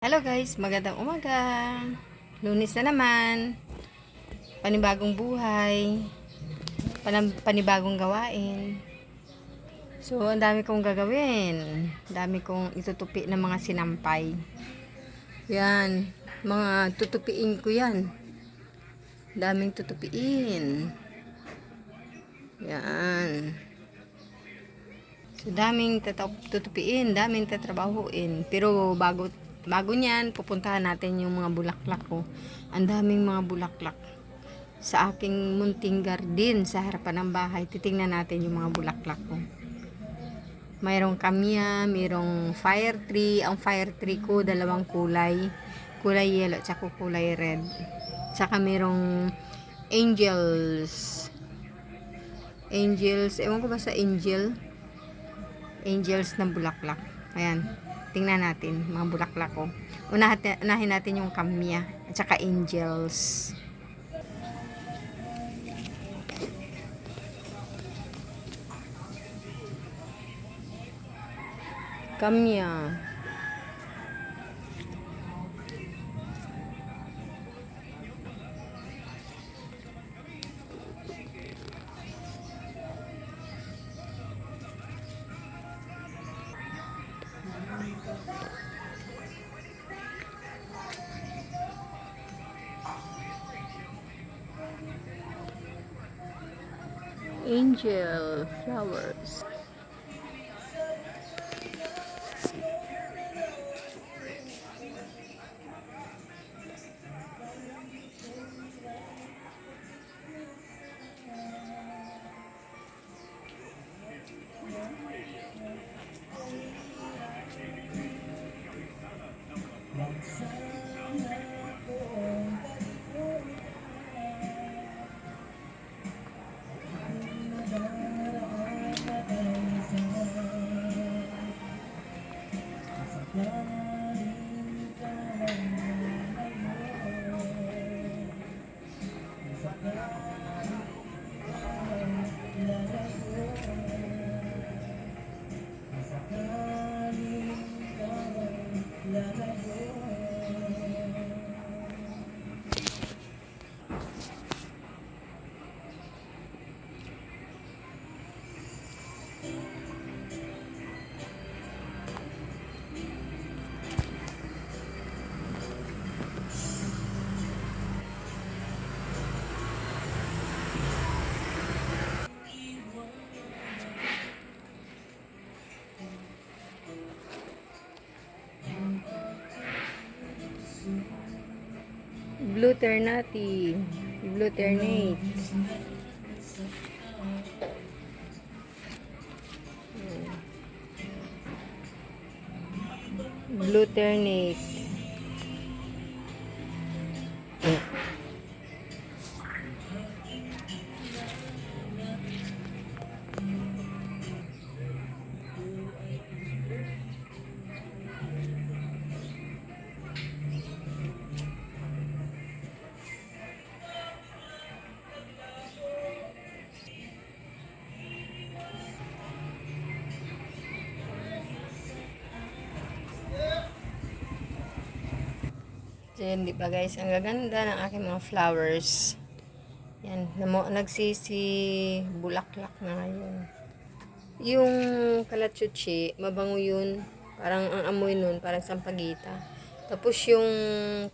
Hello guys, magandang umaga. Lunes na naman. Panibagong buhay. Panibagong gawain. So, ang dami kong gagawin. Ang dami kong itutupi ng mga sinampay. Yan. Mga tutupiin ko yan. Daming tutupiin. Yan. So, daming tutupiin. Daming tatrabahuin. Pero bago niyan, pupuntahan natin yung mga bulaklak ko. Ang daming mga bulaklak sa aking munting garden sa harapan ng bahay. Titingnan natin yung mga bulaklak ko. Mayroong kamya, mayroong fire tree. Ang fire tree ko, dalawang kulay. Kulay yellow at saka kulay red. Tsaka mayroong angels. Angels, ewan ko ba sa angel? Angels ng bulaklak. Ayan. Tingnan natin mga bulaklak ko. Unahin natin yung kamya at saka angels. Kamya. Angel flowers. Blue ternate. Blue ternate. Blue ternate. So, yan, di ba guys? Ang gaganda ng aking mga flowers. Yan. Bulaklak na ngayon. Yung kalachuchi, mabango yun. Parang ang amoy nun, parang sampagita. Tapos yung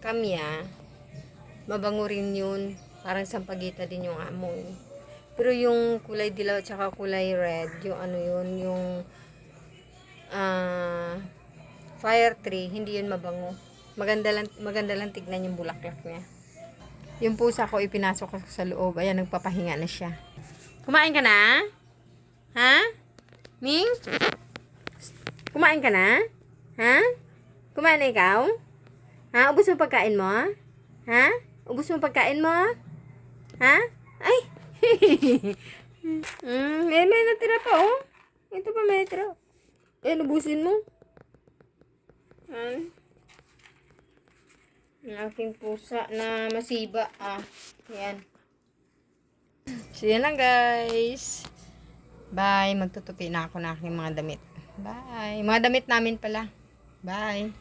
kamya, mabango rin yun. Parang sampagita din yung amoy. Pero yung kulay dilaw at saka kulay red, yung ano yun, yung fire tree, hindi yun mabango. Maganda lang tignan yung bulaklak niya. Yung pusa ko ipinasok ko sa loob. Ayan, nagpapahinga na siya. Kumain ka na? Ha? Ming? Kumain ka na? Ha? Kumain na ikaw? Ha? Ubus mo pagkain mo? Ha? Ubus mo pagkain mo? Ha? Ay! May natira pa, oh. Ito pa may natira. Ubusin mo. Ang aking pusa na masiba. Yan. So, yan lang guys. Bye. Magtutupi na ako ng aking mga damit. Bye. Mga damit namin pala. Bye.